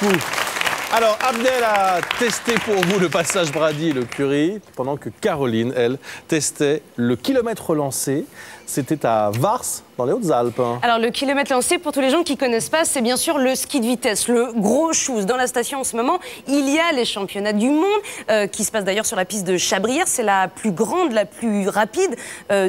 beaucoup. Alors, Abdel a testé pour vous le passage Brady et le Curie, pendant que Caroline, elle, testait le kilomètre lancé. C'était à Vars, dans les Hautes-Alpes. Alors, le kilomètre lancé, pour tous les gens qui ne connaissent pas, c'est bien sûr le ski de vitesse, le gros chose. Dans la station en ce moment, il y a les championnats du monde, qui se passent d'ailleurs sur la piste de Chabrières. C'est la plus grande, la plus rapide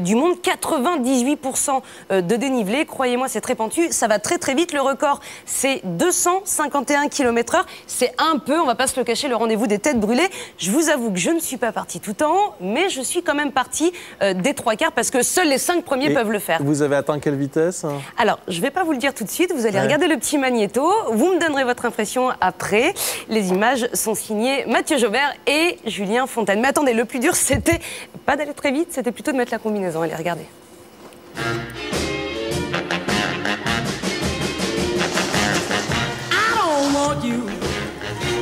du monde. 98% de dénivelé. Croyez-moi, c'est très pentu. Ça va très très vite. Le record, c'est 251 km/h. C'est un peu, on va pas se le cacher, le rendez-vous des têtes brûlées. Je vous avoue que je ne suis pas partie tout en haut, mais je suis quand même partie des 3/4 parce que seuls les 5 premiers peuvent le faire. Vous avez atteint quelle vitesse? Alors, je ne vais pas vous le dire tout de suite. Vous allez regarder le petit magnéto. Vous me donnerez votre impression après. Les images sont signées Mathieu Jaubert et Julien Fontaine. Mais attendez, le plus dur, c'était pas d'aller très vite, c'était plutôt de mettre la combinaison. Allez, regardez.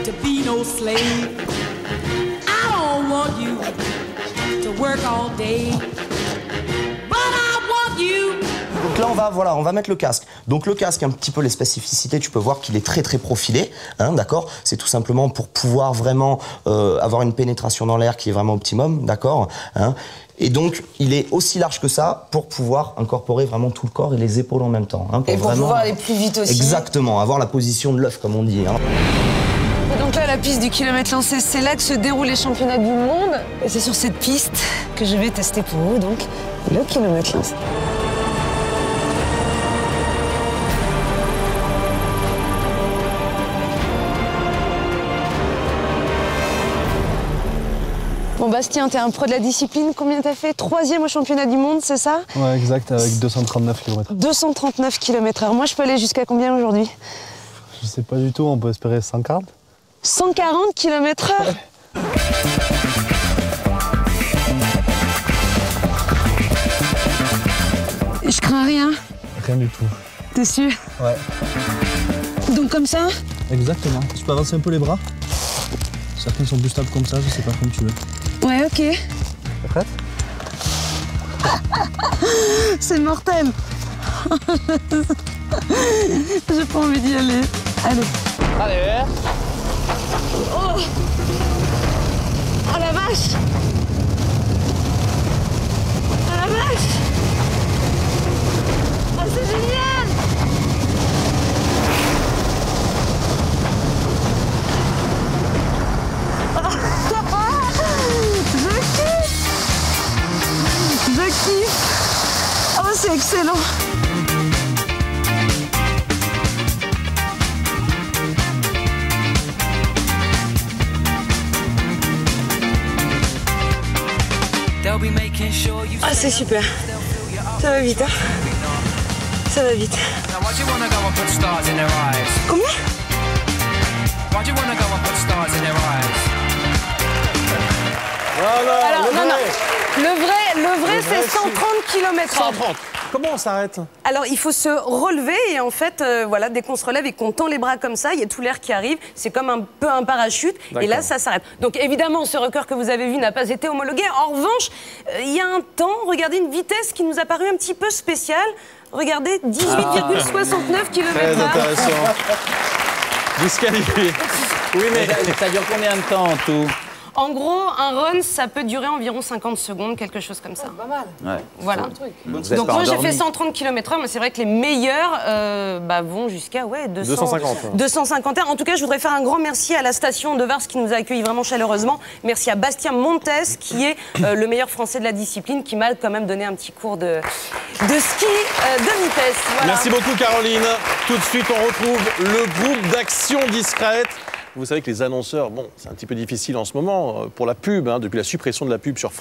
To be no slave. I don't want you to work all day. But I want you. Donc là, on va mettre le casque. Donc le casque, un petit peu les spécificités, tu peux voir qu'il est très très profilé, hein, d'accord? C'est tout simplement pour pouvoir vraiment avoir une pénétration dans l'air qui est vraiment optimum, d'accord, hein? Et donc, il est aussi large que ça pour pouvoir incorporer vraiment tout le corps et les épaules en même temps. Hein, et pour vraiment pouvoir aller plus vite aussi. Exactement, avoir la position de l'œuf, comme on dit. Hein. Donc là, la piste du kilomètre lancé, c'est là que se déroulent les championnats du monde. Et c'est sur cette piste que je vais tester pour vous, donc, le kilomètre lancé. Bon, Bastien, t'es un pro de la discipline. Combien t'as fait? 3e au championnat du monde, c'est ça? Ouais, exact, avec 239 km/h. 239 km/h. Moi, je peux aller jusqu'à combien aujourd'hui? Je sais pas du tout, on peut espérer 140. 140 km/h? Ouais. Je crains rien? Rien du tout. T'es sûr? Ouais. Donc comme ça? Exactement. Tu peux avancer un peu les bras? Certains sont boostables comme ça, je sais pas, comme tu veux. Ouais, ok. T'es prête? C'est mortel. J'ai pas envie d'y aller. Allez. Allez. Oh, oh la vache. Oh la vache. Oh, c'est génial. Je kiffe. Oh, c'est excellent. Ah, c'est super. Ça va vite, hein? Ça va vite. Combien? Voilà, alors, non. Le vrai, c'est 130 km/h. 130. Comment on s'arrête? Alors, il faut se relever et en fait, voilà, dès qu'on se relève et qu'on tend les bras comme ça, il y a tout l'air qui arrive. C'est comme un peu un parachute et là, ça s'arrête. Donc, évidemment, ce record que vous avez vu n'a pas été homologué. En revanche, il y a un temps, regardez une vitesse qui nous a paru un petit peu spéciale. Regardez, 18,69 km/h. Très intéressant. Disqualifié. Oui, mais ça dure combien de temps en tout? En gros, un run, ça peut durer environ 50 secondes, quelque chose comme ça. Pas mal. Ouais. Voilà. Donc moi, j'ai fait 130 km/h, mais c'est vrai que les meilleurs vont jusqu'à 250. 251. En tout cas, je voudrais faire un grand merci à la station de Vars qui nous a accueillis vraiment chaleureusement. Merci à Bastien Montes, qui est le meilleur français de la discipline, qui m'a quand même donné un petit cours de ski de vitesse. Voilà. Merci beaucoup, Caroline. Tout de suite, on retrouve le groupe d'Action Discrète. Vous savez que les annonceurs, bon, c'est un petit peu difficile en ce moment pour la pub, hein, depuis la suppression de la pub sur France.